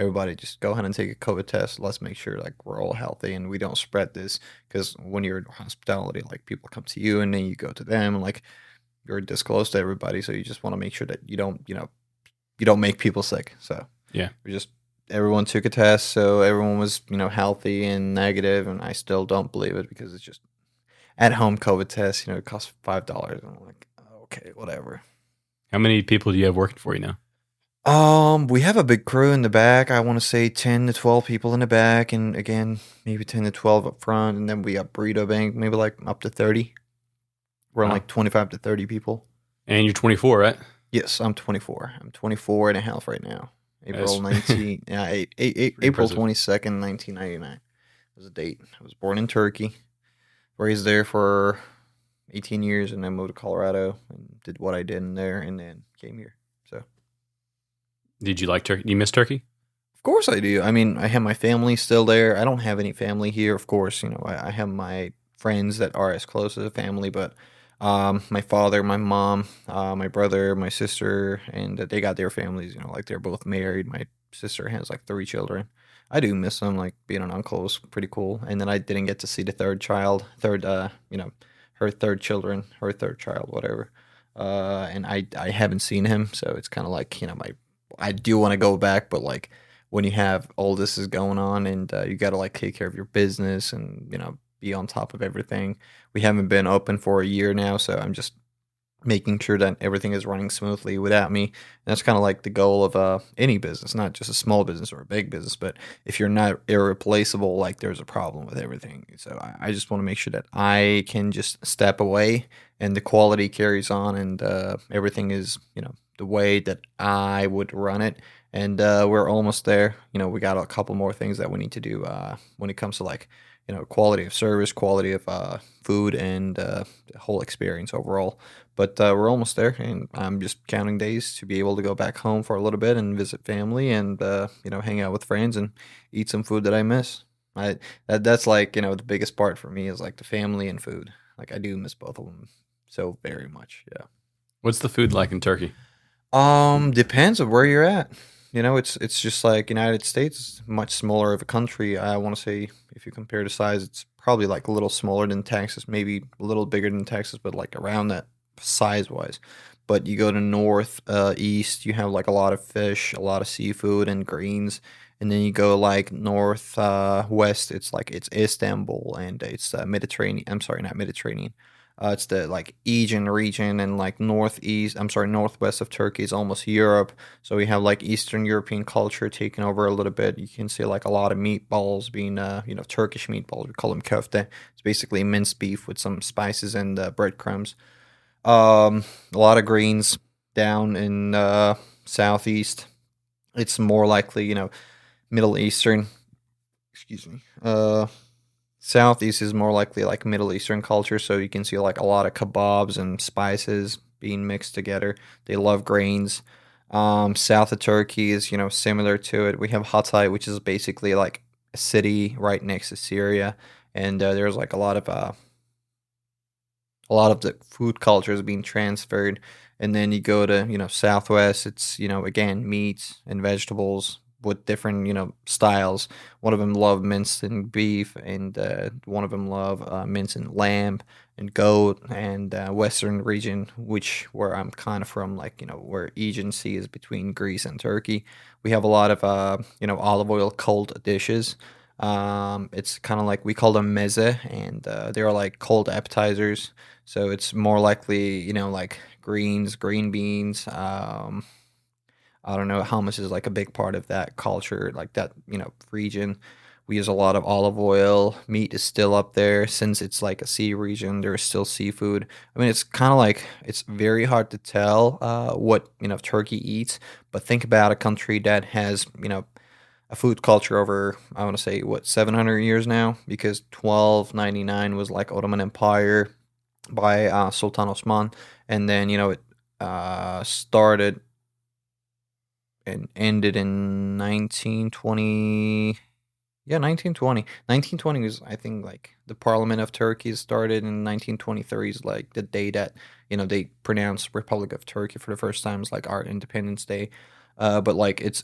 everybody just go ahead and take a COVID test. Let's make sure like we're all healthy and we don't spread this. Because when you're in hospitality, like people come to you and then you go to them, and like you're this close to everybody, so you just want to make sure that you don't make people sick. So Yeah. we just everyone took a test, so everyone was healthy and negative, and I still don't believe it because it's just at home COVID test. It costs $5, and I'm like, okay, whatever. How many people do you have working for you now? We have a big crew in the back. I want to say 10 to 12 people in the back, and again, maybe 10 to 12 up front, and then we got burrito bank, maybe like up to 30. We're on Wow. like 25 to 30 people. And you're 24, right? Yes, I'm 24. I'm 24 and a half right now. That's April 19, yeah, pretty April impressive. 22nd, 1999 was the date. I was born in Turkey, raised there for 18 years, and then moved to Colorado and did what I did in there, and then came here. So, of Did you like Turkey? Do you miss Turkey? course I do. I mean, I have my family still there. I don't have any family here, of course. I have my friends that are as close as a family, but my father, my mom, my brother, my sister, and they got their families. Like they're both married. My sister has like 3 children. I do miss them. Like being an uncle was pretty cool. And then I didn't get to see the third child, her third child, whatever. And I haven't seen him, so it's kind of like I do want to go back, but like when you have all this is going on and you got to like take care of your business and be on top of everything. We haven't been open for a year now, so I'm just making sure that everything is running smoothly without me. And that's kind of like the goal of any business, not just a small business or a big business, but if you're not irreplaceable, like there's a problem with everything. So I just want to make sure that I can just step away and the quality carries on, and everything is the way that I would run it. And we're almost there. We got a couple more things that we need to do when it comes to like quality of service, quality of food, and the whole experience overall. But we're almost there, and I'm just counting days to be able to go back home for a little bit and visit family, and hang out with friends and eat some food that I miss. That's like the biggest part for me is like the family and food. Like I do miss both of them so very much. Yeah. What's the food like in Turkey? Depends of where you're at. It's just like United States is much smaller of a country. I want to say if you compare the size, it's probably like a little smaller than Texas, maybe a little bigger than Texas, but like around that size wise. But you go to north, east, you have like a lot of fish, a lot of seafood and greens. And then you go like north, west, it's Istanbul and it's Mediterranean. I'm sorry, not Mediterranean. It's the like Aegean region, and like northeast. I'm sorry, northwest of Turkey is almost Europe. So we have like Eastern European culture taking over a little bit. You can see like a lot of meatballs being, Turkish meatballs. We call them köfte. It's basically minced beef with some spices and breadcrumbs. A lot of greens down in southeast. It's more likely, Middle Eastern. Excuse me. Southeast is more likely like Middle Eastern culture, so you can see like a lot of kebabs and spices being mixed together. They love grains. South of Turkey is similar to it. We have Hatay, which is basically like a city right next to Syria, and there's like a lot of the food culture is being transferred. And then you go to Southwest. It's again meats and vegetables with different styles. One of them love minced and beef, and one of them love minced and lamb and goat. And Western region, which where I'm kind of from, like where Aegean Sea is between Greece and Turkey, we have a lot of olive oil cold dishes. It's kind of like we call them meze, and they're like cold appetizers. So it's more likely, like greens, green beans. I don't know, hummus is like a big part of that culture, like that, region. We use a lot of olive oil. Meat is still up there since it's like a sea region. There's still seafood. I mean, it's kind of like it's very hard to tell what Turkey eats. But think about a country that has a food culture over, I want to say, what, 700 years now, because 1299 was like Ottoman Empire by Sultan Osman, and then it started and ended in 1920. Yeah, 1920. 1920 was, I think, like the Parliament of Turkey started, in 1923 is like the day that they pronounced Republic of Turkey for the first time. It's like our Independence Day. But like it's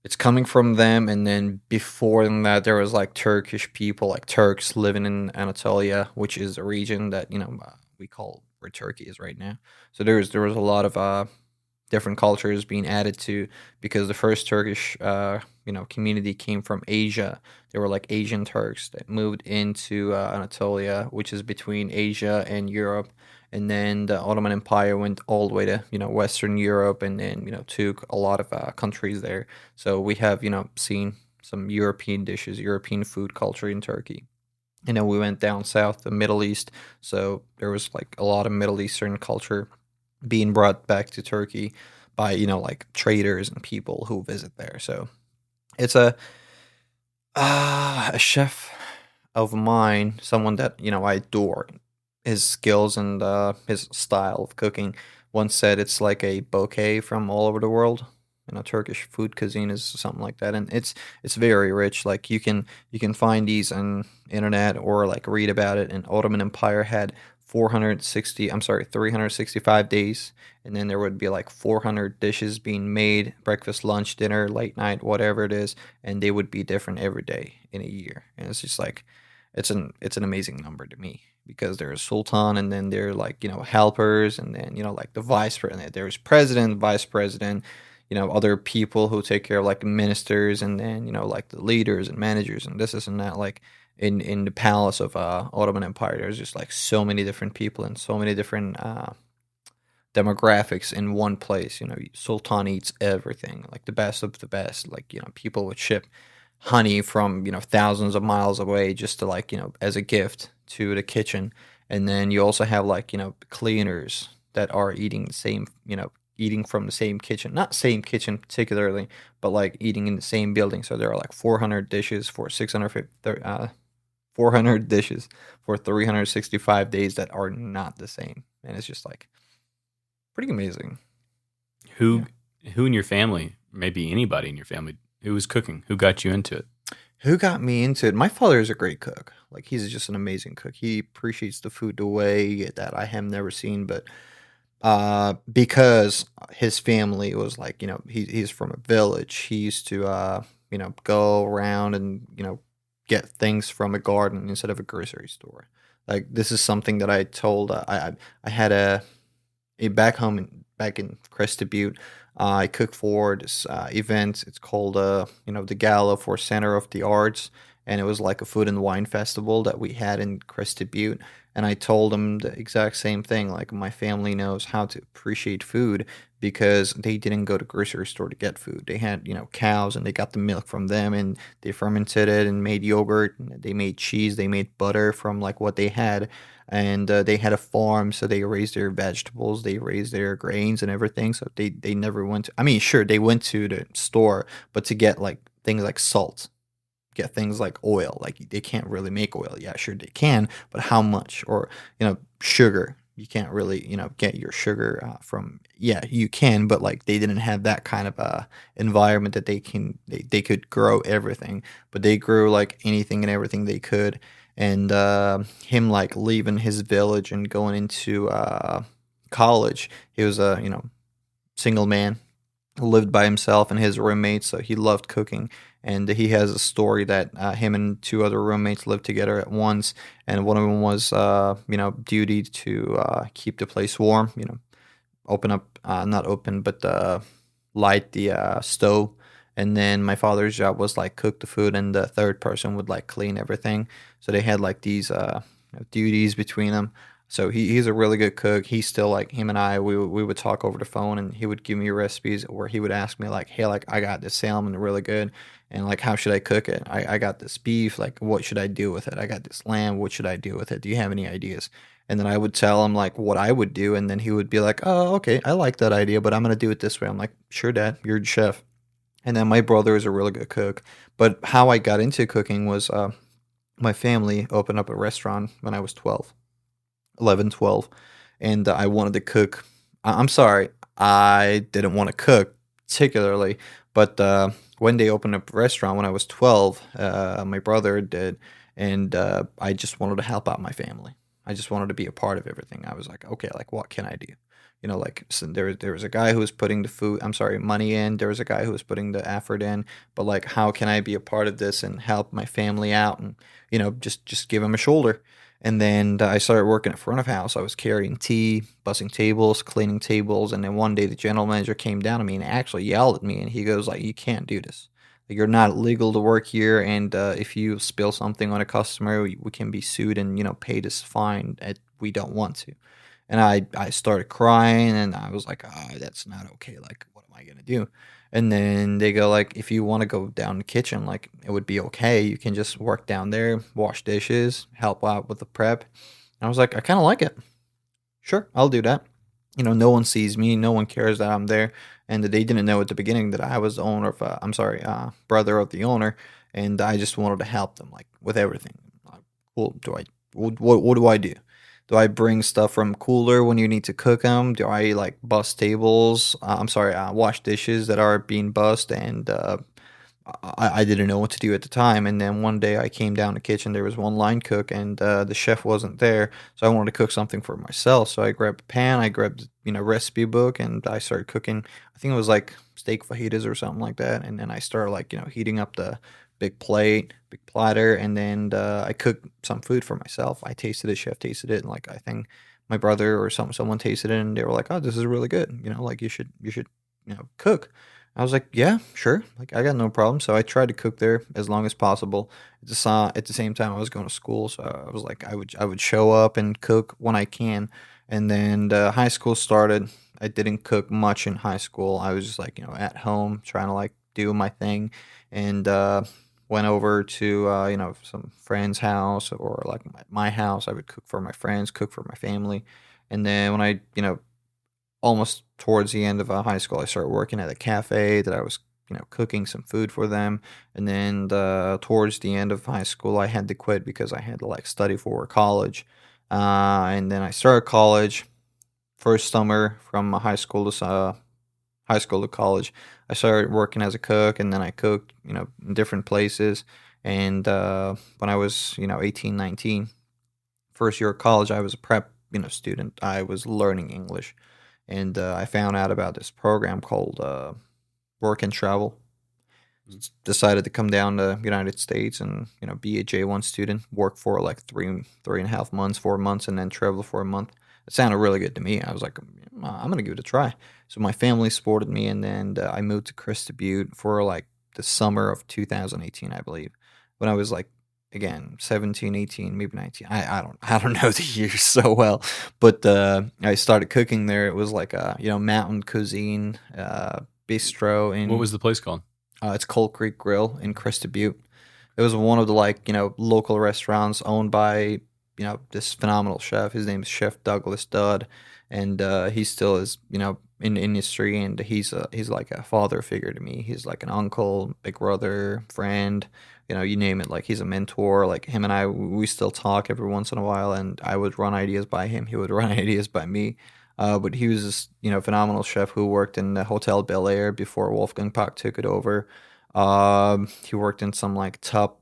It's coming from them, and then before that, there was like Turkish people, like Turks living in Anatolia, which is a region that we call where Turkey is right now. So there was a lot of different cultures being added to because the first Turkish community came from Asia. They were like Asian Turks that moved into Anatolia, which is between Asia and Europe. And then the Ottoman Empire went all the way to Western Europe, and then took a lot of countries there. So we have seen some European dishes, European food culture in Turkey. And then we went down south, the Middle East. So there was like a lot of Middle Eastern culture being brought back to Turkey by like traders and people who visit there. So it's a chef of mine, someone that I adore. His skills and his style of cooking. Once said it's like a bouquet from all over the world. Turkish food cuisine is something like that, and it's very rich. Like you can find these on internet or like read about it. And Ottoman Empire had 365 days, and then there would be like 400 dishes being made: breakfast, lunch, dinner, late night, whatever it is, and they would be different every day in a year. And it's just like it's an amazing number to me because there's sultan, and then there are like helpers, and then like the vice president, there's president, vice president, other people who take care of like ministers, and then like the leaders and managers, and this and that. Like in the palace of Ottoman Empire, there's just like so many different people and so many different demographics in one place. Sultan eats everything, like the best of the best. Like people would ship honey from thousands of miles away just to like as a gift to the kitchen. And then you also have like cleaners that are eating the same eating from the same kitchen, not same kitchen particularly, but like eating in the same building. So there are like 400 dishes for 400 dishes for 365 days that are not the same, and it's just like pretty amazing. Who Yeah. who in your family, maybe anybody in your family, who was cooking? Who got you into it? Who got me into it? My father is a great cook. Like he's just an amazing cook. He appreciates the food the way that I have never seen. But because his family was like, he's from a village. He used to go around and get things from a garden instead of a grocery store. Like this is something that I told I had a back home back in Crested Butte. I cook for this event. It's called the Gala for Center of the Arts, and it was like a food and wine festival that we had in Crested Butte. And I told them the exact same thing. Like my family knows how to appreciate food because they didn't go to grocery store to get food. They had cows, and they got the milk from them, and they fermented it and made yogurt. And they made cheese. They made butter from like what they had, and they had a farm, so they raised their vegetables, they raised their grains and everything. So they never went to, I mean, sure, they went to the store, but to get like things like salt, get things like oil, like they can't really make oil. Yeah, sure they can, but how much? Or sugar, you can't really get your sugar from, yeah, you can, but like they didn't have that kind of environment that they could grow everything. But they grew like anything and everything they could. And him like leaving his village and going into college, he was a single man, lived by himself and his roommates, so he loved cooking. And he has a story that him and two other roommates lived together at once, and one of them was duty to keep the place warm, open up, not open, but light the stove. And then my father's job was like cook the food, and the third person would like clean everything. So they had like these duties between them. So he's a really good cook. He's still like, him and I, we would talk over the phone, and he would give me recipes, or he would ask me like, hey, like I got this salmon really good, and like how should I cook it? I got this beef, like what should I do with it? I got this lamb, what should I do with it? Do you have any ideas? And then I would tell him like what I would do, and then he would be like, oh, okay, I like that idea, but I'm gonna do it this way. I'm like, sure, Dad, you're the chef. And then my brother is a really good cook. But how I got into cooking was my family opened up a restaurant when I was 12, 11, 12, and I wanted to cook. I'm sorry, I didn't want to cook particularly, but when they opened up a restaurant when I was 12, my brother did, and I just wanted to help out my family. I just wanted to be a part of everything. I was like, okay, like what can I do? like so there was a guy who was putting the food, I'm sorry, money in. There was a guy who was putting the effort in. But like, how can I be a part of this and help my family out and just give him a shoulder. And then I started working at front of house. I was carrying tea, bussing tables, cleaning tables, and then one day the general manager came down to me and actually yelled at me, and he goes like, "You can't do this. Like, you're not legal to work here, and if you spill something on a customer, we can be sued and pay this fine. We don't want to." And I started crying, and I was like, that's not okay. Like, what am I gonna do? And then they go like, if you want to go down the kitchen, like it would be okay. You can just work down there, wash dishes, help out with the prep. And I was like, I kind of like it. Sure, I'll do that. No one sees me, no one cares that I'm there, and they didn't know at the beginning that I was the owner of. I'm sorry, brother of the owner, and I just wanted to help them like with everything. Cool. What do I do? Do I bring stuff from cooler when you need to cook them? Do I like bust tables? I'm sorry, wash dishes that are being bust, and I didn't know what to do at the time. And then one day I came down the kitchen. There was one line cook, and the chef wasn't there. So I wanted to cook something for myself. So I grabbed a pan, I grabbed recipe book, and I started cooking. I think it was like steak fajitas or something like that. And then I started like heating up the big plate, big platter, and then I cooked some food for myself. I tasted it, chef tasted it, and like I think my brother or someone tasted it, and they were like, "Oh, this is really good. Like you should cook." I was like, "Yeah, sure. Like I got no problem." So I tried to cook there as long as possible. At the same time, I was going to school, so I was like, I would show up and cook when I can. And then high school started. I didn't cook much in high school. I was just like at home trying to like do my thing, and went over to some friend's house or like my house. I would cook for my friends, cook for my family, and then when I almost towards the end of high school, I started working at a cafe that I was, cooking some food for them. And then towards the end of high school, I had to quit because I had to like study for college. And then I started college first summer from high school to college. I started working as a cook, and then I cooked, in different places. And when I was, 18, 19, first year of college, I was a prep, student. I was learning English, and I found out about this program called Work and Travel. Decided to come down to United States and be a J1 student, work for like 3.5 months, 4 months, and then travel for a month. It sounded really good to me. I was like, I'm gonna give it a try. So my family supported me, and then I moved to Christa Butte for like the summer of 2018, I believe, when I was like again 17, 18, maybe 19. I don't know the years so well, but I started cooking there. It was like a mountain cuisine bistro What in was the place called? it's Cold Creek Grill in Christa Butte. It was one of the like local restaurants owned by this phenomenal chef. His name is Chef Douglas Dudd, and he still is in the industry, and he's like a father figure to me. He's like an uncle, big brother, friend. You name it. Like he's a mentor. Like him and I, we still talk every once in a while, and I would run ideas by him. He would run ideas by me. But he was this, phenomenal chef who worked in the Hotel Bel Air before Wolfgang Puck took it over. He worked in some like top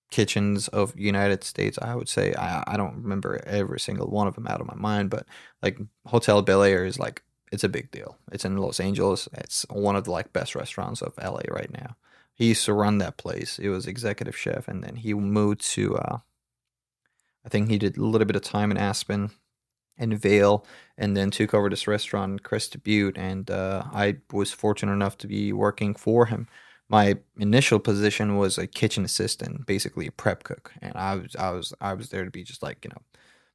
kitchens of United States. I would say I don't remember every single one of them out of my mind, but like Hotel Bel Air is like it's a big deal. It's in Los Angeles. It's one of the like best restaurants of LA right now. He used to run that place. He was executive chef, and then he moved to I think he did a little bit of time in Aspen and Vale, and then took over this restaurant in Crest Butte. And I was fortunate enough to be working for him. My initial position was a kitchen assistant, basically a prep cook, and I was there to be just like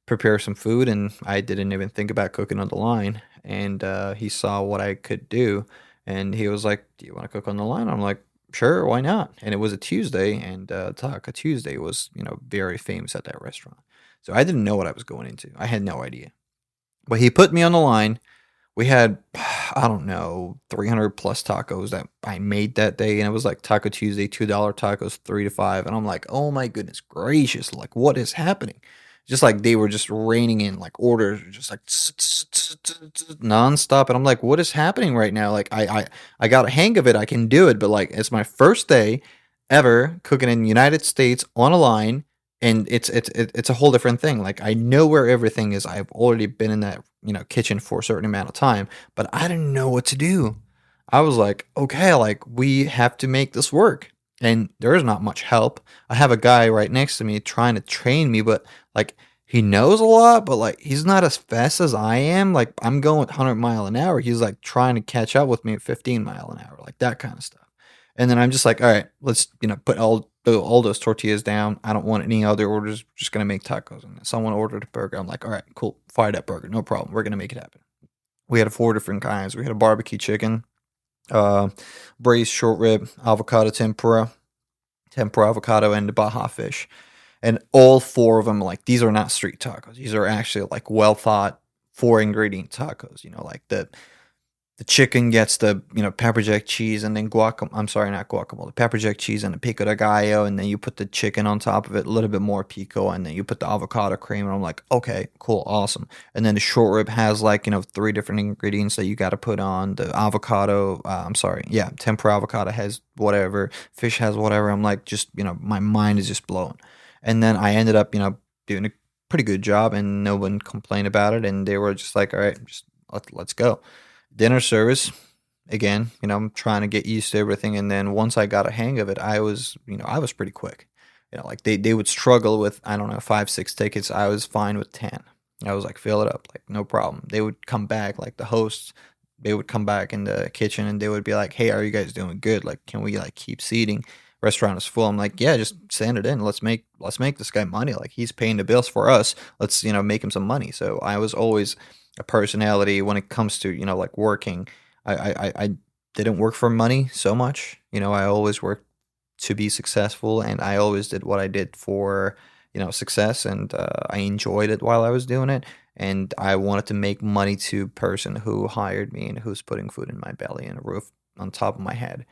prepare some food, and I didn't even think about cooking on the line. And he saw what I could do, and he was like, "Do you want to cook on the line?" I'm like, "Sure, why not?" And it was a Tuesday, and Taco Tuesday was very famous at that restaurant. So I didn't know what I was going into. I had no idea. But he put me on the line. We had, I don't know, 300 plus tacos that I made that day. And it was like Taco Tuesday, $2 tacos, 3 to 5. And I'm like, oh my goodness gracious, like what is happening? Just like they were just raining in like orders, just like nonstop. And I'm like, what is happening right now? Like I got a hang of it. I can do it. But like it's my first day ever cooking in the United States on a line and it's a whole different thing. Like I know where everything is. I've already been in that kitchen for a certain amount of time, but I didn't know what to do. I was like, okay, like we have to make this work, and there is not much help. I have a guy right next to me trying to train me, but like he knows a lot, but like he's not as fast as I am. Like I'm going 100 mile an hour. He's like trying to catch up with me at 15 mile an hour, like that kind of stuff. And then I'm just like, all right, let's put all those tortillas down. I don't want any other orders. We're just gonna make tacos. And someone ordered a burger. I'm like, all right, cool, fire that burger, no problem. We're gonna make it happen. We had four different kinds. We had a barbecue chicken, uh, braised short rib, avocado tempura, tempura avocado, and the Baja fish. And all four of them, like these are not street tacos. These are actually like well thought four ingredient tacos. Like the chicken gets the pepper jack cheese and then guacamole. I'm sorry, not guacamole. The pepper jack cheese and the pico de gallo, and then you put the chicken on top of it, a little bit more pico, and then you put the avocado cream. And I'm like, okay, cool, awesome. And then the short rib has like three different ingredients that you got to put on. The avocado, I'm sorry, yeah, tempura avocado has whatever, fish has whatever. I'm like, just my mind is just blown. And then I ended up doing a pretty good job, and no one complained about it, and they were just like, all right, just let's go. Dinner service, again, I'm trying to get used to everything, and then once I got a hang of it, I was pretty quick. Like they would struggle with, I don't know, 5 6 tickets. I was fine with 10. I was like, fill it up, like no problem. They would come back, like the hosts, they would come back in the kitchen and they would be like, hey, are you guys doing good? Like, can we like keep seating? Restaurant is full. I'm like, yeah, just send it in. Let's make this guy money. Like he's paying the bills for us. Let's make him some money. So I was always a personality when it comes to like working. I didn't work for money so much. I always worked to be successful, and I always did what I did for success, and I enjoyed it while I was doing it. And I wanted to make money to person who hired me and who's putting food in my belly and a roof on top of my head.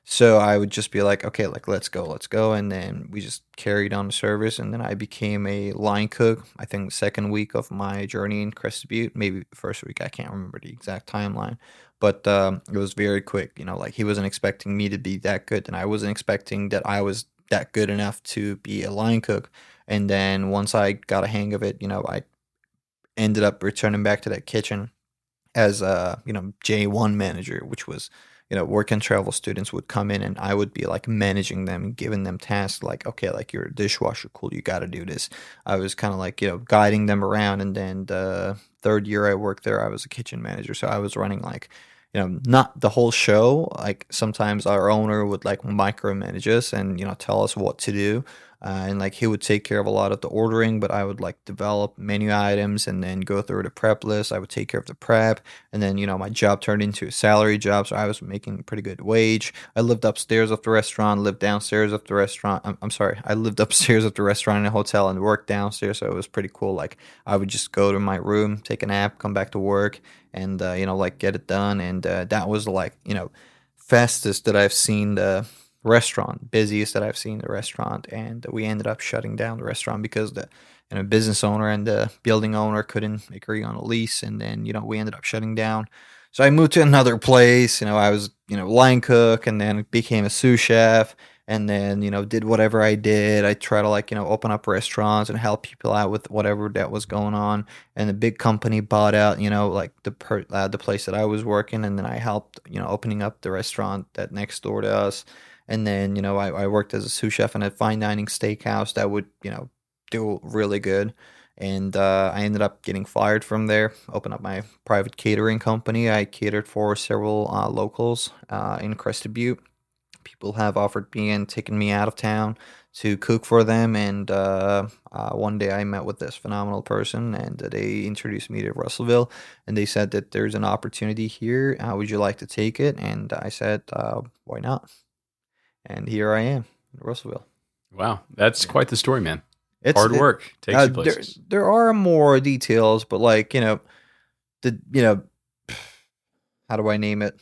So I would just be like, okay, like let's go, and then we just carried on the service, and then I became a line cook. I think the second week of my journey in Crested Butte, maybe the first week, I can't remember the exact timeline, but it was very quick. Like he wasn't expecting me to be that good, and I wasn't expecting that I was that good enough to be a line cook. And then once I got a hang of it, I ended up returning back to that kitchen as a J1 manager, which was work and travel students would come in and I would be like managing them and giving them tasks like, okay, like you're a dishwasher, cool, you got to do this. I was kind of like guiding them around. And then the third year I worked there, I was a kitchen manager, so I was running like not the whole show. Like sometimes our owner would like micromanage us and tell us what to do, and like he would take care of a lot of the ordering, but I would like develop menu items and then go through the prep list. I would take care of the prep, and then my job turned into a salary job, so I was making a pretty good wage. I lived upstairs of the restaurant, lived downstairs of the restaurant. I'm sorry, I lived upstairs of the restaurant in a hotel and worked downstairs, so it was pretty cool. Like I would just go to my room, take a nap, come back to work, and like get it done. And that was like fastest that I've seen the restaurant, busiest that I've seen the restaurant. And we ended up shutting down the restaurant because the business owner and the building owner couldn't agree on a lease, and then we ended up shutting down. So I moved to another place. I was line cook, and then became a sous chef, and then did whatever I did. I try to like open up restaurants and help people out with whatever that was going on. And the big company bought out like the place that I was working, and then I helped opening up the restaurant that next door to us. And then I worked as a sous chef in a fine dining steakhouse that would do really good. And I ended up getting fired from there, opened up my private catering company. I catered for several locals in Crested Butte. People have offered me and taken me out of town to cook for them. And one day I met with this phenomenal person, and they introduced me to Russellville, and they said that there's an opportunity here. Would you like to take it? And I said, why not? And here I am in Russellville. Wow, that's Yeah. quite the story, man. It's Hard work takes you there places. there are more details, but like the how do I name it?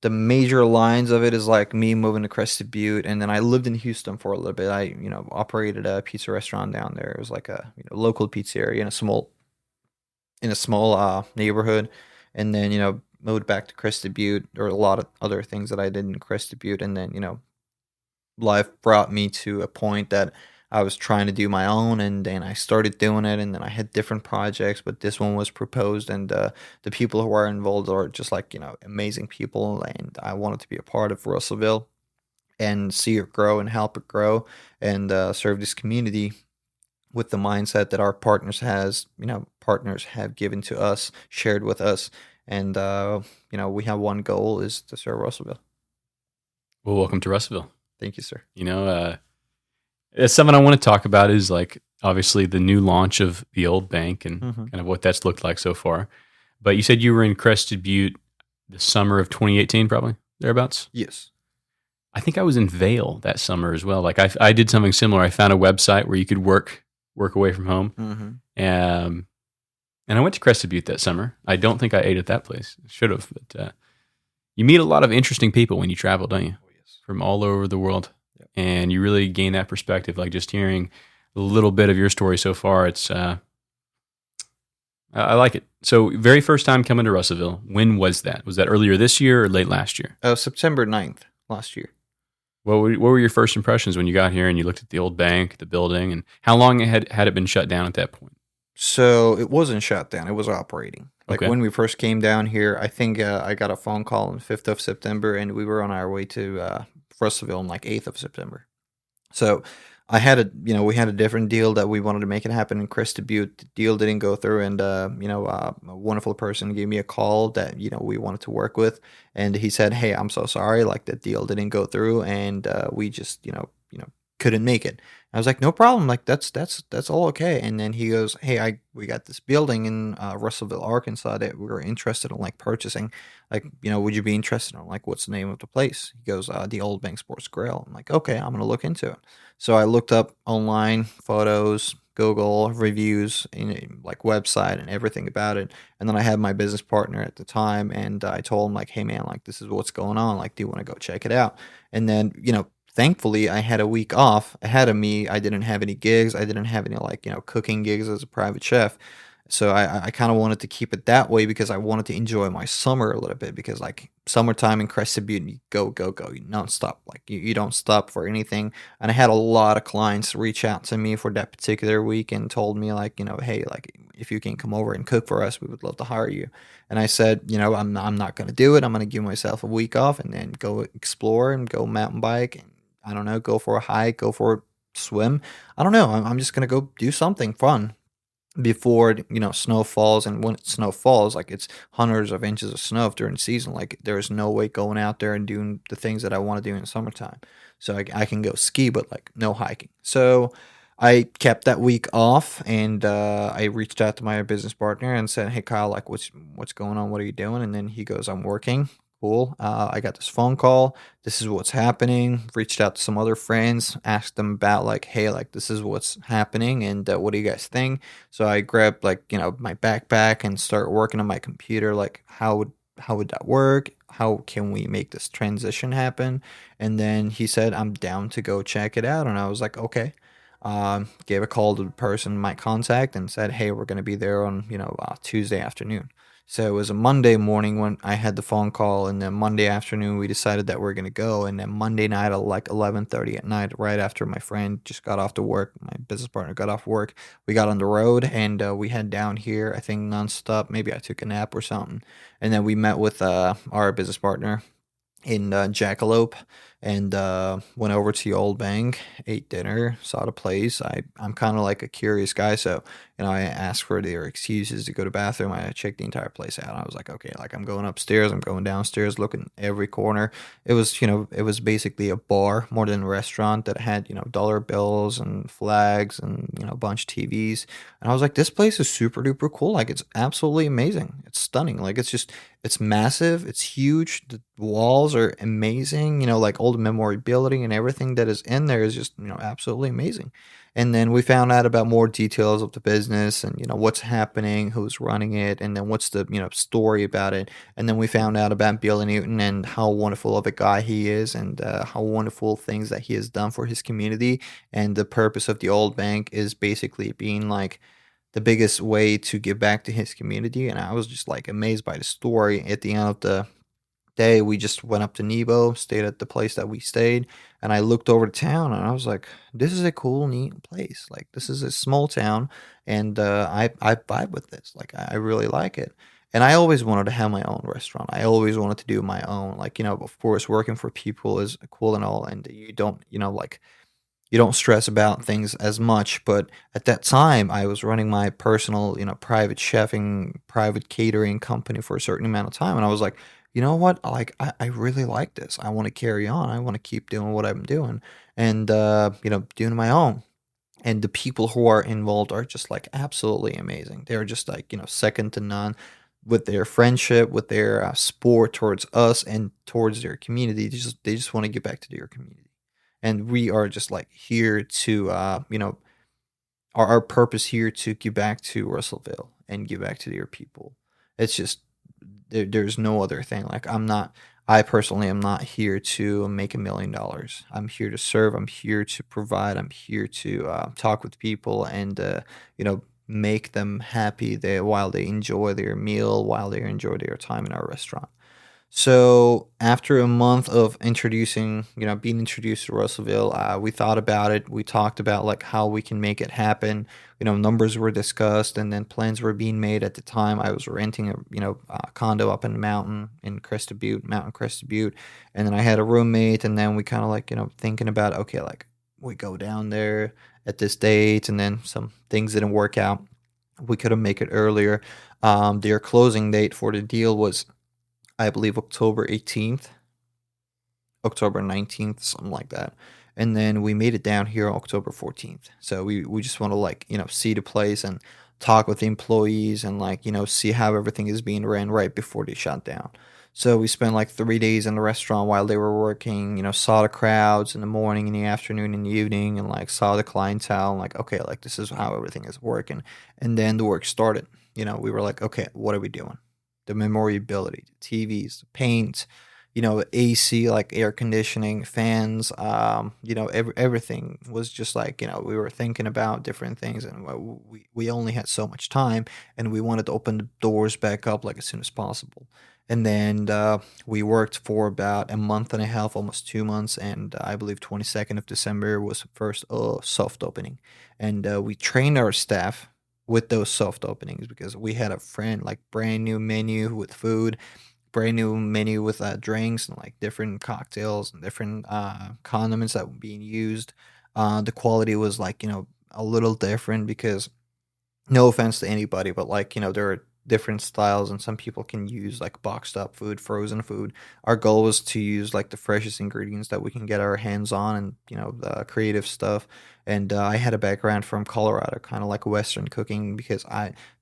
The major lines of it is like me moving to Crested Butte, and then I lived in Houston for a little bit. I operated a pizza restaurant down there. It was like a local pizzeria in a small neighborhood, and then moved back to Crested Butte. There were a lot of other things that I did in Crested Butte, and then life brought me to a point that I was trying to do my own, and then I started doing it, and then I had different projects, but this one was proposed, and the people who are involved are just like, amazing people, and I wanted to be a part of Russellville and see it grow and help it grow and serve this community with the mindset that our partners have given to us, shared with us, and we have one goal is to serve Russellville. Well, welcome to Russellville. Thank you, sir. Something I want to talk about is like obviously the new launch of the old bank and kind of what that's looked like so far. But you said you were in Crested Butte the summer of 2018, probably thereabouts. Yes. I think I was in Vail that summer as well. Like I did something similar. I found a website where you could work away from home. And I went to Crested Butte that summer. I don't think I ate at that place. Should have, but you meet a lot of interesting people when you travel, don't you? Oh, yes. From all over the world. Yep. And you really gain that perspective. Like just hearing a little bit of your story so far, it's I like it. So very first time coming to Russellville, when was that? Was that earlier this year or late last year? September 9th last year. What were your first impressions when you got here and you looked at the old bank, the building, and how long had it been shut down at that point? So it wasn't shut down. It was operating. Like Okay. when we first came down here, I think I got a phone call on the 5th of September, and we were on our way to Russellville on like 8th of September. So we had a different deal that we wanted to make it happen in Crested Butte. The deal didn't go through, and a wonderful person gave me a call that we wanted to work with, and he said, "Hey, I'm so sorry, like the deal didn't go through, and we just couldn't make it." I was like, "No problem, like that's all okay." And then he goes, "Hey, we got this building in Russellville, Arkansas that we were interested in like purchasing. Like, would you be interested in like what's the name of the place?" He goes, "The Old Bank Sports Grill." I'm like, "Okay, I'm gonna look into it." So I looked up online photos, Google reviews, like website and everything about it. And then I had my business partner at the time, and I told him like, "Hey man, like this is what's going on. Like, do you want to go check it out?" And then thankfully I had a week off ahead of me. I didn't have any gigs. I didn't have any like cooking gigs as a private chef. So I kind of wanted to keep it that way because I wanted to enjoy my summer a little bit, because like summertime in Crested Butte, you go, go, go, you nonstop. Like you don't stop for anything. And I had a lot of clients reach out to me for that particular week and told me like, "Hey, like if you can come over and cook for us, we would love to hire you." And I said, I'm not going to do it. I'm going to give myself a week off and then go explore and go mountain bike and I don't know, go for a hike, go for a swim. I don't know. I'm just going to go do something fun before snow falls. And when snow falls, like it's hundreds of inches of snow during the season, like there's no way going out there and doing the things that I want to do in the summertime. So I can go ski, but like no hiking. So I kept that week off, and I reached out to my business partner and said, "Hey Kyle, like what's going on, what are you doing?" And then he goes, "I'm working." Cool. I got this phone call. This is what's happening. Reached out to some other friends, asked them about like, "Hey, like this is what's happening, and what do you guys think?" So I grabbed like my backpack and start working on my computer. Like, how would that work? How can we make this transition happen? And then he said, "I'm down to go check it out," and I was like, "Okay." Gave a call to the person, my contact, and said, "Hey, we're going to be there on Tuesday afternoon." So it was a Monday morning when I had the phone call, and then Monday afternoon we decided that we're gonna go. And then Monday night at like 11:30 at night, right after my friend just got off to work, my business partner got off work, we got on the road, and we had down here, I think nonstop. Maybe I took a nap or something, and then we met with our business partner in Jackalope, and went over to the Old Bank, ate dinner, saw the place. I'm kind of like a curious guy, so I asked for their excuses to go to the bathroom. I checked the entire place out. I was like, okay, like I'm going upstairs, I'm going downstairs, looking every corner. It was basically a bar more than a restaurant that had dollar bills and flags and a bunch of TVs. And I was like, this place is super duper cool. Like it's absolutely amazing. It's stunning. Like it's massive. It's huge. The walls are amazing. Like all the memorability and everything that is in there is just absolutely amazing. And then we found out about more details of the business and what's happening, who's running it, and then what's the story about it. And then we found out about Billy Newton and how wonderful of a guy he is, and how wonderful things that he has done for his community. And the purpose of the Old Bank is basically being like the biggest way to give back to his community. And I was just like amazed by the story at the end of day we just went up to Nebo, stayed at the place that we stayed, and I looked over the town and I was like, "This is a cool, neat place. Like this is a small town, and I vibe with this. Like I really like it." And I always wanted to have my own restaurant. I always wanted to do my own. Like of course, working for people is cool and all, and you don't like you don't stress about things as much. But at that time, I was running my personal, private chefing, private catering company for a certain amount of time. And I was like, you know what? Like, I really like this. I want to carry on. I want to keep doing what I'm doing and, doing my own. And the people who are involved are just like absolutely amazing. They're just like, second to none with their friendship, with their support towards us and towards their community. They just want to give back to their community, and we are just like here to our purpose here to give back to Russellville and give back to their people. It's just there's no other thing. Like I personally am not here to make $1 million. I'm here to serve. I'm here to provide. I'm here to talk with people and make them happy while they enjoy their meal, while they enjoy their time in our restaurant. So after a month of being introduced to Russellville, we thought about it. We talked about like how we can make it happen. Numbers were discussed, and then plans were being made. At the time, I was renting a condo up in the mountain in Crested Butte, Mountain Crested Butte, and then I had a roommate. And then we kind of like thinking about, okay, like we go down there at this date, and then some things didn't work out. We could have make it earlier. Their closing date for the deal was, I believe, October 18th, October 19th, something like that. And then we made it down here on October 14th. So we just want to like, see the place and talk with the employees and like, see how everything is being ran right before they shut down. So we spent like 3 days in the restaurant while they were working, saw the crowds in the morning, in the afternoon, in the evening, and like saw the clientele and like, okay, like this is how everything is working. And then the work started. We were like, okay, what are we doing? The memorability, the TVs, the paint, AC, like air conditioning, fans, everything was just like, we were thinking about different things, and we only had so much time, and we wanted to open the doors back up like as soon as possible. And then we worked for about a month and a half, almost 2 months, and I believe 22nd of December was the first soft opening. And we trained our staff with those soft openings because we had a friend like brand new menu with food, brand new menu with drinks and like different cocktails and different condiments that were being used. The quality was like a little different because, no offense to anybody, but like there are different styles and some people can use like boxed up food, frozen food. Our goal was to use like the freshest ingredients that we can get our hands on, and the creative stuff. And I had a background from Colorado, kind of like Western cooking, because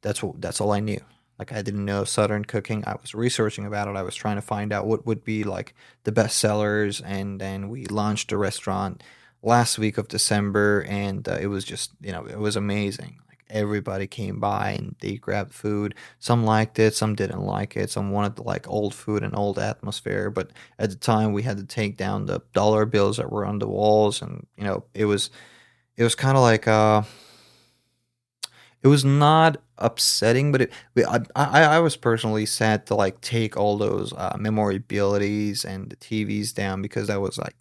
that's all I knew. Like I didn't know Southern cooking. I was researching about it. I was trying to find out what would be like the best sellers, and then we launched the restaurant last week of December, and it was just it was amazing. Like everybody came by and they grabbed food. Some liked it, some didn't like it. Some wanted like old food and old atmosphere. But at the time, we had to take down the dollar bills that were on the walls, and it was kind of like it was not upsetting, but I was personally sad to like take all those memorabilities and the TVs down, because that was like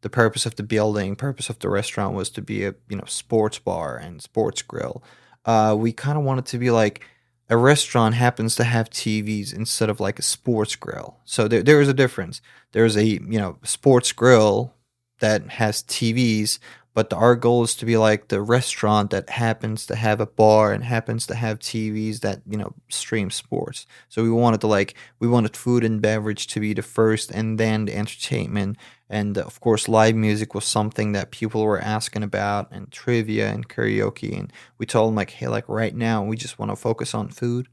the purpose of the building, purpose of the restaurant was to be a sports bar and sports grill. We kind of wanted to be like a restaurant happens to have TVs instead of like a sports grill. So there is a difference. There's a sports grill that has TVs, but our goal is to be like the restaurant that happens to have a bar and happens to have TVs that stream sports. So we wanted food and beverage to be the first, and then the entertainment. And of course, live music was something that people were asking about, and trivia and karaoke. And we told them like, hey, like right now we just want to focus on food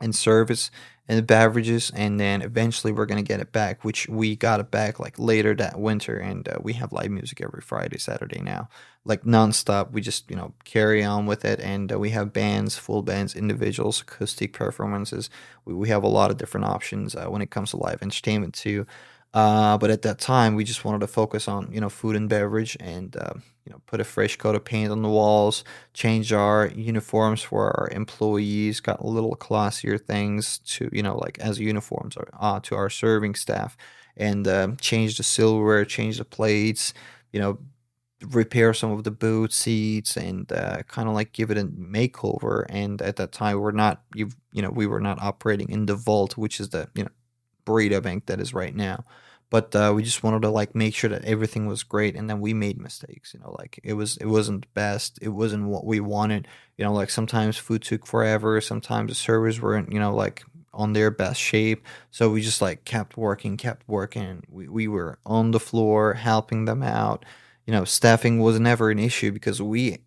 and service and the beverages, and then eventually we're gonna get it back, which we got it back like later that winter. And we have live music every Friday, Saturday now, like nonstop. We just carry on with it, and we have bands, full bands, individuals, acoustic performances. We have a lot of different options when it comes to live entertainment too. But at that time, we just wanted to focus on food and beverage, and put a fresh coat of paint on the walls, change our uniforms for our employees, got a little classier things to like as uniforms to our serving staff, and change the silverware, change the plates, you know, repair some of the boot seats, and kind of like give it a makeover. And at that time, we were not operating in the vault, which is the burrito bank that is right now. But we just wanted to like make sure that everything was great, and then we made mistakes. Like it wasn't the best. It wasn't what we wanted. Like sometimes food took forever. Sometimes the servers weren't like on their best shape. So we just like kept working, kept working. We were on the floor helping them out. Staffing was never an issue because we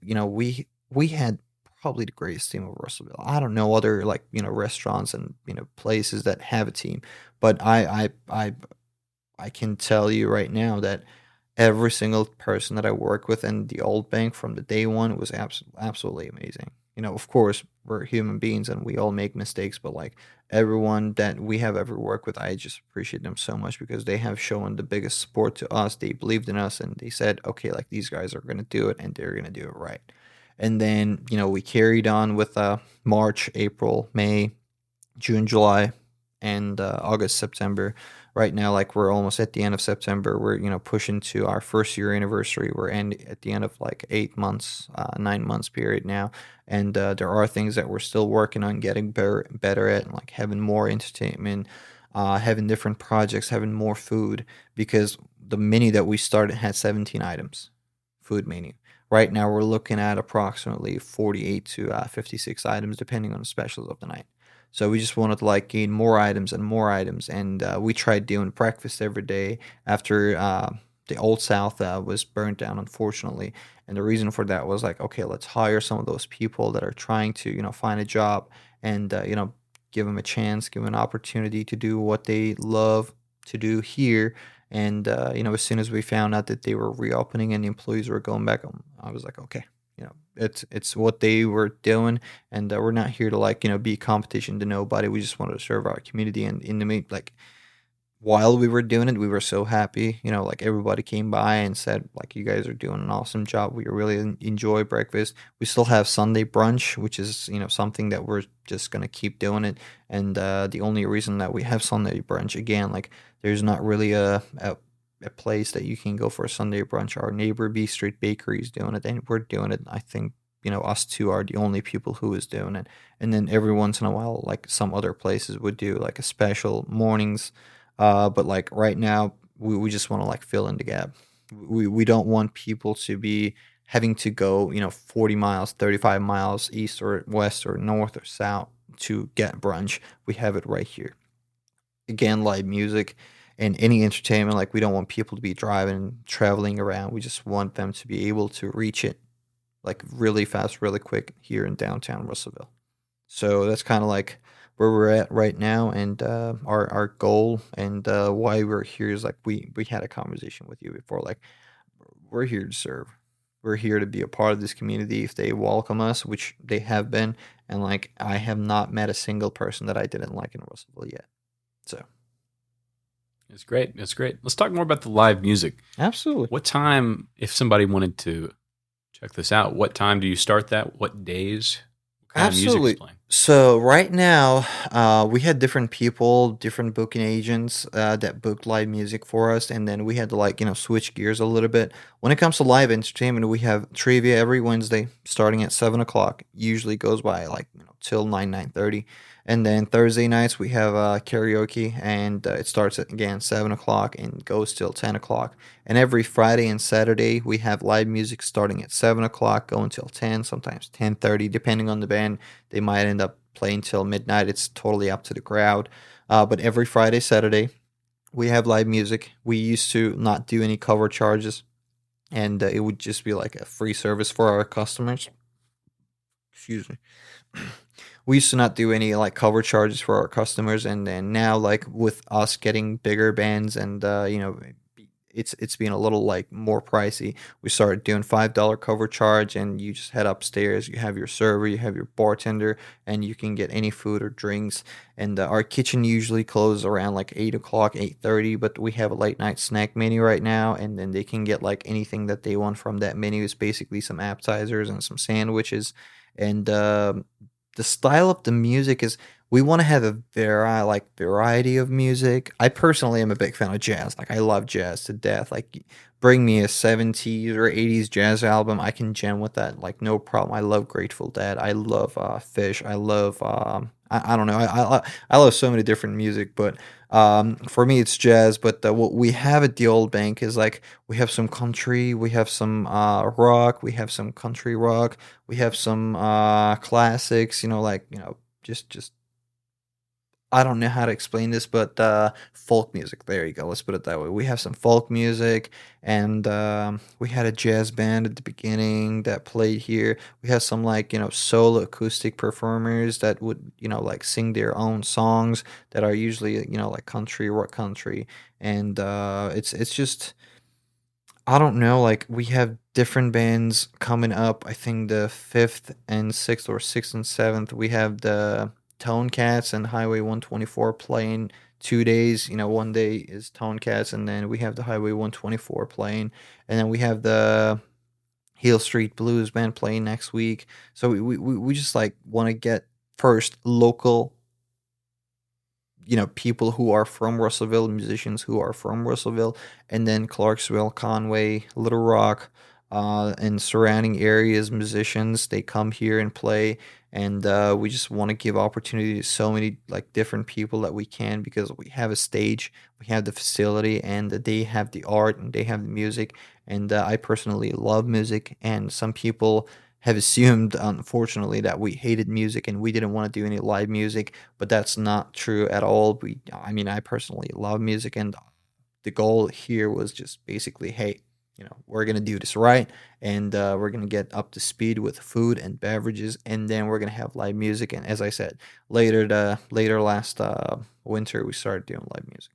had probably the greatest team of Russellville. I don't know other like restaurants and places that have a team, but I can tell you right now that every single person that I work with in the old bank from the day one was absolutely amazing. Of course, we're human beings and we all make mistakes, but like everyone that we have ever worked with, I just appreciate them so much because they have shown the biggest support to us. They believed in us and they said, okay, like these guys are going to do it and they're going to do it right. And then, we carried on with March, April, May, June, July, and August, September. Right now, like we're almost at the end of September. We're pushing to our first year anniversary. At the end of like 8 months, 9 months period now, and there are things that we're still working on getting better at, like having more entertainment, having different projects, having more food. Because the menu that we started had 17 items, food menu. Right now, we're looking at approximately 48 to 56 items, depending on the specials of the night. So we just wanted to like gain more items and more items, and we tried doing breakfast every day after the old South was burnt down, unfortunately. And the reason for that was like, okay, let's hire some of those people that are trying to find a job, and give them a chance, give them an opportunity to do what they love to do here. And as soon as we found out that they were reopening and the employees were going back, I was like, okay, it's what they were doing, and we're not here to like be competition to nobody. We just wanted to serve our community, and in the mean, like while we were doing it, we were so happy. Like everybody came by and said like, you guys are doing an awesome job. We really enjoy breakfast. We still have Sunday brunch, which is something that we're just gonna keep doing it. And the only reason that we have Sunday brunch, again, like there's not really a place that you can go for a Sunday brunch. Our neighbor B Street Bakery is doing it, and we're doing it. I think us two are the only people who is doing it. And then every once in a while, like some other places would do like a special mornings. But like right now, we just want to like fill in the gap. We don't want people to be having to go 40 miles, 35 miles east or west or north or south to get brunch. We have it right here. Again, live music and any entertainment. Like we don't want people to be driving, traveling around. We just want them to be able to reach it like really fast, really quick here in downtown Russellville. So that's kind of like where we're at right now, and our goal, and why we're here is like we had a conversation with you before. Like we're here to serve. We're here to be a part of this community if they welcome us, which they have been. And like I have not met a single person that I didn't like in Russellville yet. So It's great. It's great. Let's talk more about the live music. absolutely. What time, if somebody wanted to check this out, what time do you start that? What days? What kind of music is Absolutely. playing? So right now, we had different people, different booking agents that booked live music for us, and then we had to like switch gears a little bit. When it comes to live entertainment, we have trivia every Wednesday, starting at 7 o'clock. Usually goes by like till 9:30, and then Thursday nights we have karaoke, and it starts at again 7 o'clock and goes till 10 o'clock. And every Friday and Saturday we have live music starting at 7 o'clock, going till 10, sometimes 10:30, depending on the band. They might end up playing till midnight. It's totally up to the crowd. But every Friday, Saturday, we have live music. We used to not do any cover charges, and it would just be like a free service for our customers. Excuse me. We used to not do any like cover charges for our customers, and then now like with us getting bigger bands and it's been a little like more pricey. We started doing $5 cover charge, and you just head upstairs. You have your server, you have your bartender, and you can get any food or drinks. And our kitchen usually closes around like 8 o'clock, 8:30. But we have a late night snack menu right now, and then they can get like anything that they want from that menu. It's basically some appetizers and some sandwiches, and the style of the music is we want to have a variety of music. I personally am a big fan of jazz. Like I love jazz to death. Like bring me a 70s or 80s jazz album, I can jam with that like no problem. I love Grateful Dead. I love Fish. I love I don't know. I love so many different music, but for me it's jazz. But what we have at the old bank is like we have some country, we have some rock, we have some country rock, we have some classics. Like just I don't know how to explain this, but folk music. There you go. Let's put it that way. We have some folk music, and we had a jazz band at the beginning that played here. We have some like solo acoustic performers that would like sing their own songs that are usually like country, rock country, and it's just I don't know. Like we have different bands coming up. I think the 5th and 6th, or 6th and 7th, we have the Tone Cats and Highway 124 playing 2 days. One day is Tone Cats, and then we have the Highway 124 playing, and then we have the Hill Street Blues band playing next week. So we just like want to get first local people who are from Russellville, musicians who are from Russellville, and then Clarksville, Conway, Little Rock, and surrounding areas, musicians, they come here and play, and we just want to give opportunity to so many like different people that we can, because we have a stage, we have the facility, and they have the art and they have the music, and I personally love music, and some people have assumed, unfortunately, that we hated music and we didn't want to do any live music, but that's not true at all. I mean, I personally love music, and the goal here was just basically, hey, we're gonna do this right, and we're gonna get up to speed with food and beverages, and then we're gonna have live music. And as I said, later last winter, we started doing live music.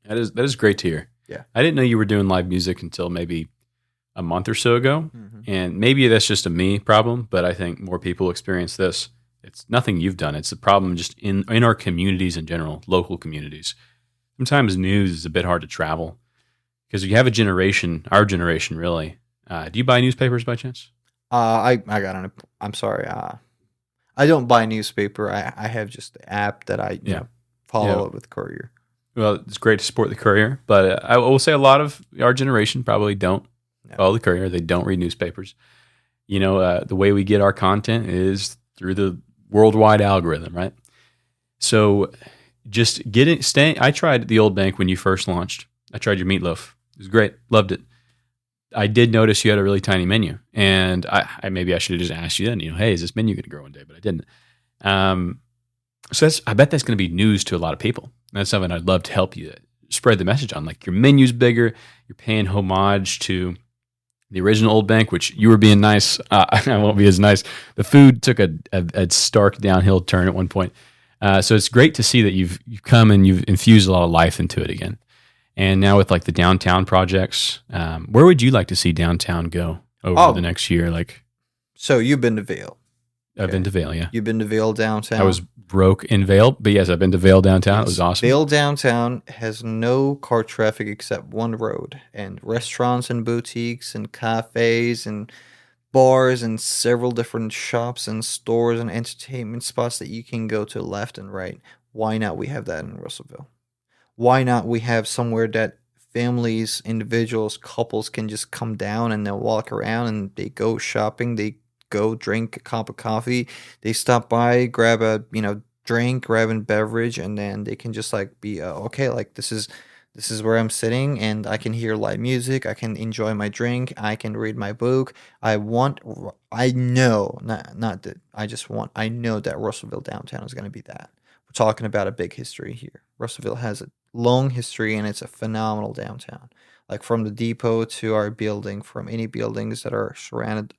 That is great to hear. Yeah. I didn't know you were doing live music until maybe a month or so ago. Hmm. And maybe that's just a me problem, but I think more people experience this. It's nothing you've done. It's a problem just in our communities in general, local communities. Sometimes news is a bit hard to travel because you have a generation, our generation really. Do you buy newspapers by chance? I got an. I'm sorry. I don't buy newspaper. I have just the app that I follow up with Courier. Well, it's great to support the Courier, but I will say a lot of our generation probably don't follow the Courier. They don't read newspapers. The way we get our content is through the worldwide algorithm, right? So just staying. I tried the old bank when you first launched. I tried your meatloaf. It was great. Loved it. I did notice you had a really tiny menu, and I maybe I should have just asked you then, hey, is this menu going to grow one day? But I didn't. So I bet that's going to be news to a lot of people. That's something I'd love to help you spread the message on. Like your menu's bigger. You're paying homage to the original old bank, which you were being nice. I won't be as nice. The food took a stark downhill turn at one point. So it's great to see that you've come and you've infused a lot of life into it again. And now with like the downtown projects, where would you like to see downtown go over the next year? So you've been to Vail. I've been to Vail, yeah. You've been to Vail downtown. I was broke in Vail, but yes, I've been to Vail downtown. It was awesome. Vail downtown has no car traffic except one road, and restaurants and boutiques and cafes and bars and several different shops and stores and entertainment spots that you can go to left and right. Why not we have that in Russellville? Why not we have somewhere that families, individuals, couples can just come down and they'll walk around and they go shopping, they go drink a cup of coffee, they stop by, grab a drink, grab a beverage, and then they can just like be okay, like this is where I'm sitting, and I can hear live music, I can enjoy my drink, I can read my book. I know that Russellville downtown is going to be that. We're talking about a big history here. Russellville has a long history, and it's a phenomenal downtown. Like from the depot to our building, from any buildings that are surrounded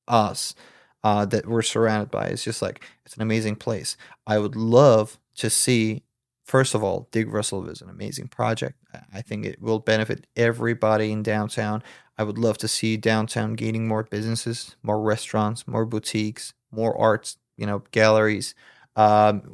us, that we're surrounded by, it's just like it's an amazing place. I would love to see first of all, Dig Russellville is an amazing project. I think it will benefit everybody in downtown. I would love to see downtown gaining more businesses, more restaurants, more boutiques, more arts, galleries.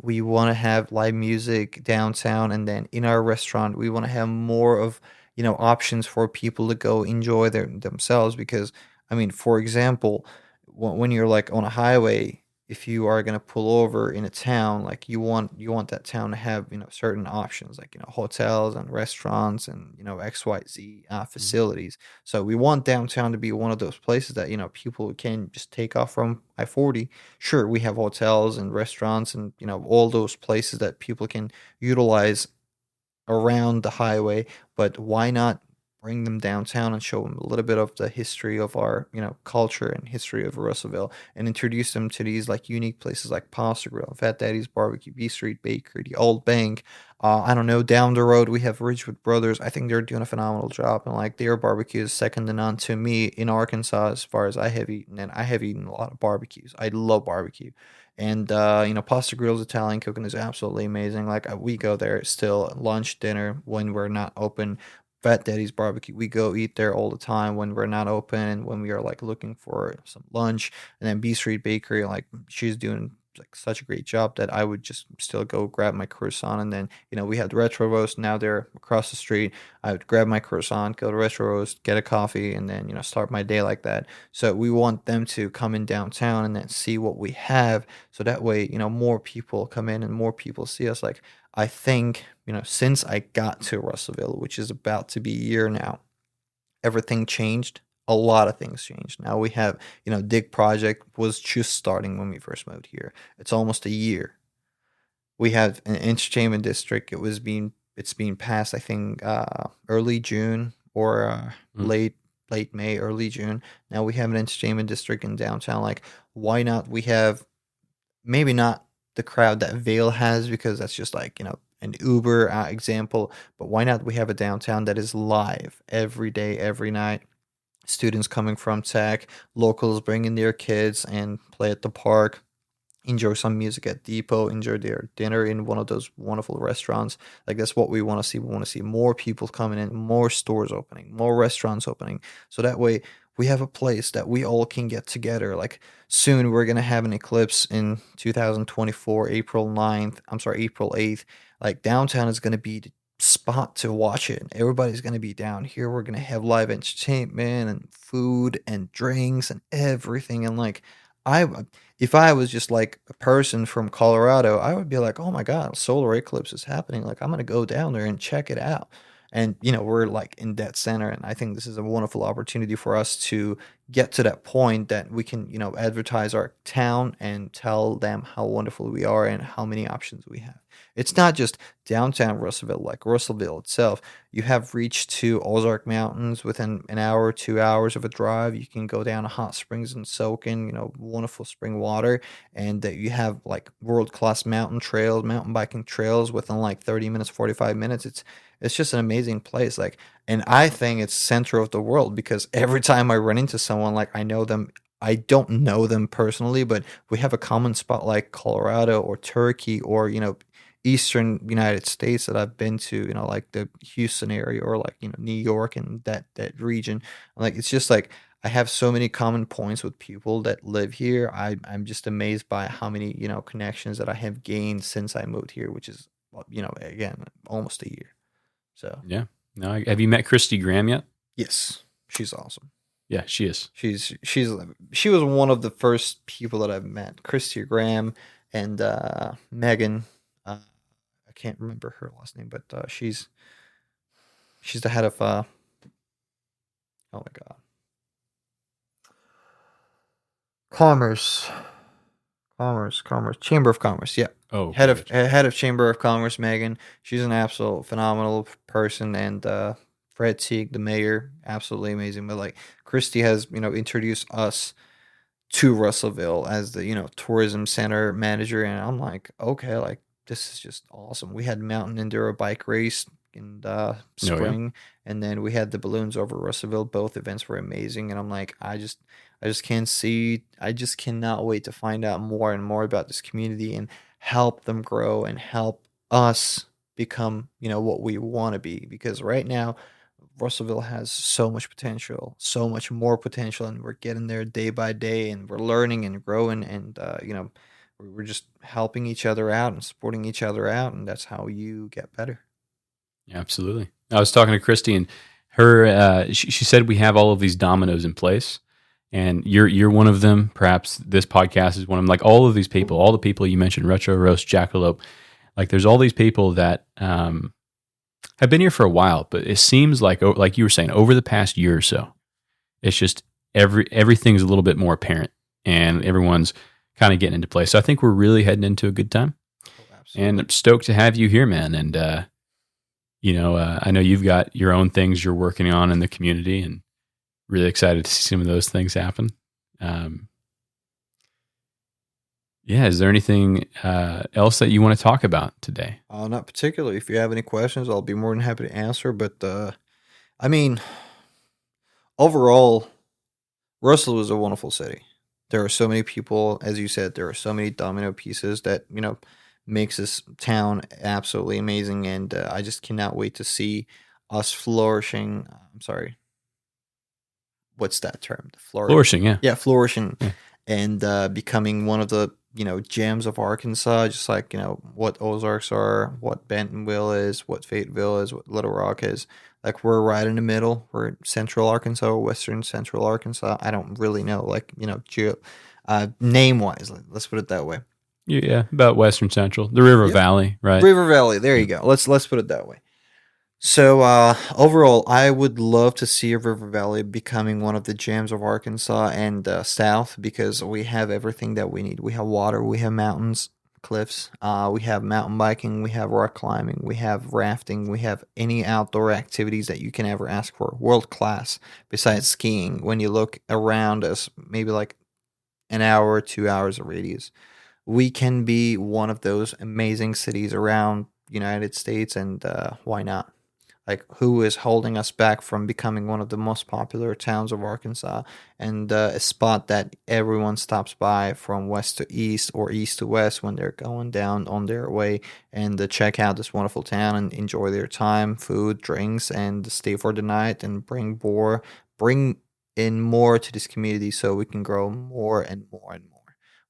We want to have live music downtown, and then in our restaurant, we want to have more of options for people to go enjoy themselves. Because I mean, for example, when you're like on a highway, if you are going to pull over in a town, like you want that town to have certain options, like hotels and restaurants and XYZ Mhm. facilities. So we want downtown to be one of those places that people can just take off from I-40. Sure, we have hotels and restaurants and all those places that people can utilize around the highway, but why not bring them downtown and show them a little bit of the history of our, culture and history of Russellville, and introduce them to these like unique places like Pasta Grill, Fat Daddy's Barbecue, B Street Bakery, the Old Bank. I don't know, down the road we have Ridgewood Brothers. I think they're doing a phenomenal job, and like their barbecue is second to none to me in Arkansas as far as I have eaten, and I have eaten a lot of barbecues. I love barbecue. And Pasta Grill's Italian cooking is absolutely amazing. Like we go there still lunch, dinner when we're not open. Fat Daddy's Barbecue, we go eat there all the time when we're not open and when we are like looking for some lunch. And then B Street Bakery, like she's doing like such a great job that I would just still go grab my croissant. And then we had Retro Roast. Now they're across the street. I would grab my croissant, go to Retro Roast, get a coffee, and then start my day like that. So we want them to come in downtown and then see what we have, so that way more people come in and more people see us. Like I think since I got to Russellville, which is about to be a year now, everything changed. A lot of things changed. Now we have Dig Project was just starting when we first moved here. It's almost a year. We have an entertainment district. It's being passed, I think, early June or Mm. late May, early June. Now we have an entertainment district in downtown. Like, why not? We have maybe not the crowd that Vale has, because that's just like an Uber example. But why not? We have a downtown that is live every day, every night. Students coming from tech, locals bringing their kids and play at the park, enjoy some music at Depot, enjoy their dinner in one of those wonderful restaurants. Like that's what we want to see. We want to see more people coming in, more stores opening, more restaurants opening. So that way we have a place that we all can get together. Like soon we're gonna have an eclipse in 2024, April 9th. I'm sorry, April 8th. Like downtown is gonna be the spot to watch it. Everybody's gonna be down here. We're gonna have live entertainment and food and drinks and everything. And like I if I was just like a person from Colorado, I would be like, "Oh my God, solar eclipse is happening! Like, I'm gonna go down there and check it out." And we're like in that center, and I think this is a wonderful opportunity for us to get to that point that we can, advertise our town and tell them how wonderful we are and how many options we have. It's not just downtown Russellville, like Russellville itself. You have reached to Ozark Mountains within an hour, 2 hours of a drive. You can go down to hot springs and soak in, wonderful spring water. And that you have like world class mountain trails, mountain biking trails within like 30 minutes, 45 minutes. It's just an amazing place. Like, and I think it's center of the world because every time I run into someone, like I know them. I don't know them personally, but we have a common spot like Colorado or Turkey or eastern United States that I've been to, like the Houston area or like, New York and that region. Like it's just like I have so many common points with people that live here. I'm just amazed by how many, connections that I have gained since I moved here, which is again, almost a year. So, Yeah. No, have you met Christy Graham yet? yes, she's awesome. Yeah, she is. She was one of the first people that I've met. Christy Graham and Megan. I can't remember her last name, but she's the head of oh my god, commerce, commerce, Chamber of Commerce. Yeah, Oh, head okay, of gotcha. head of Chamber of Commerce. Megan, she's an absolute phenomenal person, and Fred Teague, the mayor, absolutely amazing. But like Christy has introduced us to Russellville as the tourism center manager, and I'm like, okay, like this is just awesome. We had mountain enduro bike race in Oh, yeah. spring, and then we had the balloons over Russellville. Both events were amazing, and I'm like, I just can't see. I just cannot wait to find out more and more about this community and help them grow and help us. become, what we want to be. Because right now, Russellville has so much potential, so much more potential, and we're getting there day by day, and we're learning and growing, and we're just helping each other out and supporting each other out, and that's how you get better. Yeah, absolutely. I was talking to Christy, and her she said we have all of these dominoes in place, and you're one of them. Perhaps this podcast is one of them. Like all of these people, all the people you mentioned, Retro Roast, Jackalope, like there's all these people that have been here for a while, but it seems like you were saying, over the past year or so, it's just everything's a little bit more apparent, and everyone's kind of getting into place. So I think we're really heading into a good time, and I'm stoked to have you here, man. And I know you've got your own things you're working on in the community, and really excited to see some of those things happen. Yeah, is there anything else that you want to talk about today? Not particularly. If you have any questions, I'll be more than happy to answer. But I mean, overall, Russell is a wonderful city. There are so many people, as you said, there are so many domino pieces that makes this town absolutely amazing, and I just cannot wait to see us flourishing. I'm sorry, what's that term? Flourishing, yeah. Yeah, flourishing, Yeah. and becoming one of the gems of Arkansas, just like what Ozarks are, what Bentonville is, what Fayetteville is, what Little Rock is. Like we're right in the middle. We're in Central Arkansas, or Western Central Arkansas. I don't really know, like name wise. Let's put it that way. Yeah, about Western Central, the River Valley, right? River Valley. There you go. Let's put it that way. So overall, I would love to see River Valley becoming one of the gems of Arkansas and South, because we have everything that we need. We have water, we have mountains, cliffs, we have mountain biking, we have rock climbing, we have rafting, we have any outdoor activities that you can ever ask for. World class. Besides skiing, when you look around us, maybe like an hour or 2 hours of radius, we can be one of those amazing cities around United States, and why not? Like, who is holding us back from becoming one of the most popular towns of Arkansas, and a spot that everyone stops by from west to east or east to west when they're going down on their way, and check out this wonderful town and enjoy their time, food, drinks, and stay for the night, and bring in more to this community so we can grow more and more and more.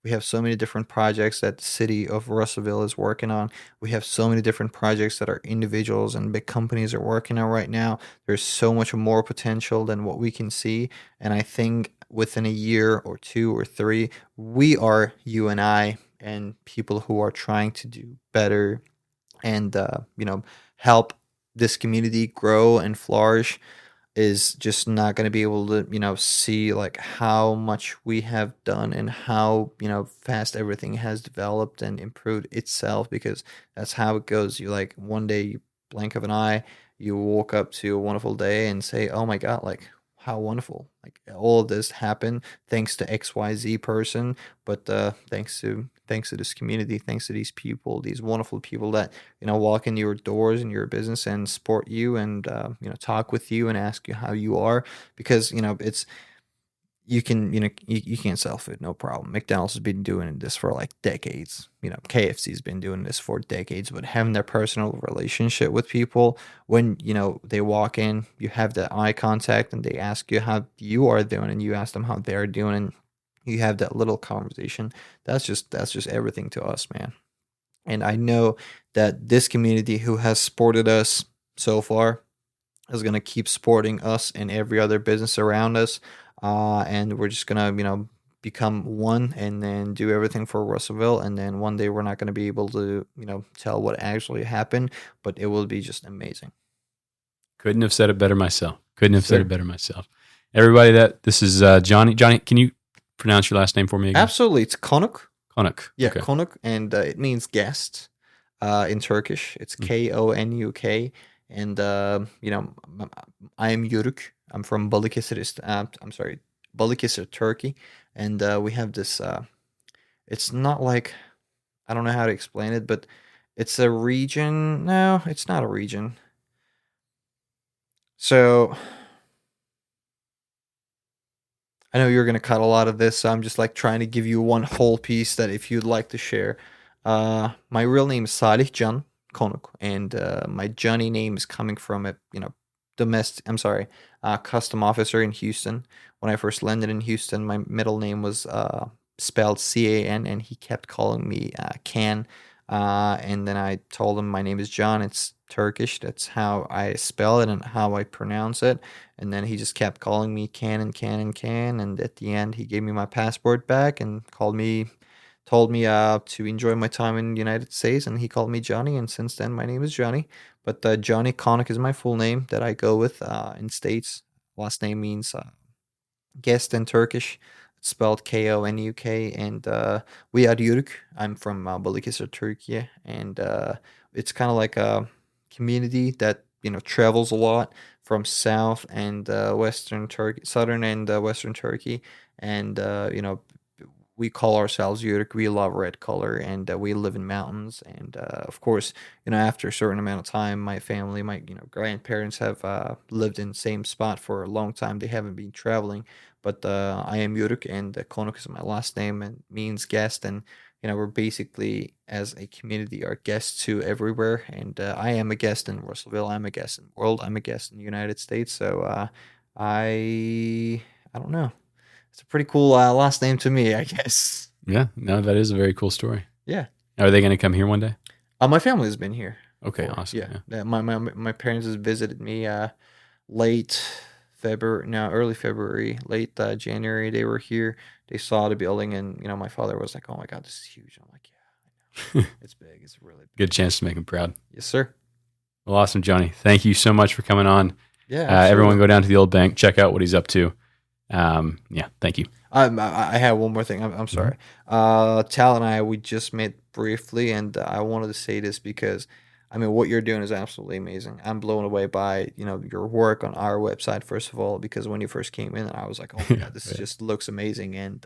We have so many different projects that the city of Russellville is working on. We have so many different projects that our individuals and big companies are working on right now. There's so much more potential than what we can see. And I think within a year or two or three, we are, you and I, and people who are trying to do better and, help this community grow and flourish, is just not going to be able to see like how much we have done, and how fast everything has developed and improved itself, because that's how it goes. You like one day, you blink of an eye, you woke up to a wonderful day and say, oh my god, like how wonderful, like all of this happened thanks to XYZ person. But thanks to this community, thanks to these people, these wonderful people that walk in your doors in your business and support you, and talk with you and ask you how you are, because it's, you can you can't sell food, no problem. McDonald's has been doing this for like decades. KFC's been doing this for decades. But having that personal relationship with people, when they walk in, you have that eye contact, and they ask you how you are doing, and you ask them how they're doing, and you have that little conversation. That's just everything to us, man. And I know that this community who has supported us so far is going to keep supporting us and every other business around us. And we're just going to, become one, and then do everything for Russellville. And then one day we're not going to be able to, tell what actually happened, but it will be just amazing. Couldn't have said it better myself. Everybody, this is Johnny. Johnny, can you pronounce your last name for me again? Absolutely. It's Konuk. Konuk. Yeah, okay. Konuk. And it means guest in Turkish. It's Konuk. And, I am Yuruk. I'm from Balıkesir. I'm sorry, Balıkesir, Turkey. And we have this, it's not like, I don't know how to explain it, but it's a region. No, it's not a region. So I know you're going to cut a lot of this, so I'm just like trying to give you one whole piece that if you'd like to share. My real name is Salih Can Konuk, and my Johnny name is coming from a domestic. I'm sorry, custom officer in Houston. When I first landed in Houston, my middle name was spelled Can, and he kept calling me Can. And then I told him my name is John. It's Turkish. That's how I spell it and how I pronounce it. And then he just kept calling me Can and Can and Can. And at the end, he gave me my passport back and told me to enjoy my time in the United States. And he called me Johnny. And since then, my name is Johnny. But Johnny Konuk is my full name that I go with in States. Last name means guest in Turkish. It's spelled Konuk, and we are Yuruk. I'm from Balıkesir, Turkey, and it's kind of like a community that travels a lot from South and Western Turkey, Southern and Western Turkey, and we call ourselves Yuruk. We love red color, and we live in mountains. And of course, after a certain amount of time, my family, my grandparents have lived in the same spot for a long time. They haven't been traveling, but I am Yuruk, and Konuk is my last name and means guest. And we're basically as a community are guests to everywhere. And I am a guest in Russellville. I'm a guest in the world. I'm a guest in the United States. So I don't know. It's a pretty cool last name to me, I guess. Yeah, no, that is a very cool story. Yeah. Are they going to come here one day? My family has been here. Okay, before. awesome. Yeah. My parents has visited me late February, no, early February, late January. They were here. They saw the building, and my father was like, "Oh my God, this is huge." I'm like, "Yeah, I know. It's big. It's really big." Good chance to make him proud. Yes, sir. Well, awesome, Johnny. Thank you so much for coming on. Yeah. Everyone go down to the old bank, check out what he's up to. Yeah, thank you. I have one more thing. I'm sorry. Tal and I, we just met briefly, and I wanted to say this because what you're doing is absolutely amazing. I'm blown away by your work on our website, first of all, because when you first came in, I was like, oh my God, this just looks amazing. And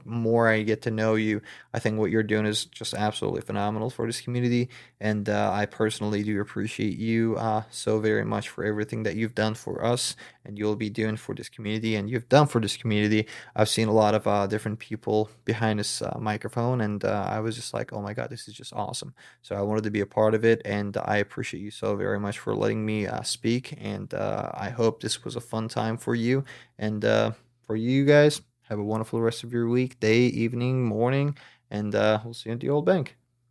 more I get to know you, I think what you're doing is just absolutely phenomenal for this community. And I personally do appreciate you so very much for everything that you've done for us and you'll be doing for this community and you've done for this community. I've seen a lot of different people behind this microphone, and I was just like, oh my God, this is just awesome. So I wanted to be a part of it, and I appreciate you so very much for letting me speak. And I hope this was a fun time for you. And for you guys, have a wonderful rest of your week, day, evening, morning, and we'll see you at the old bank.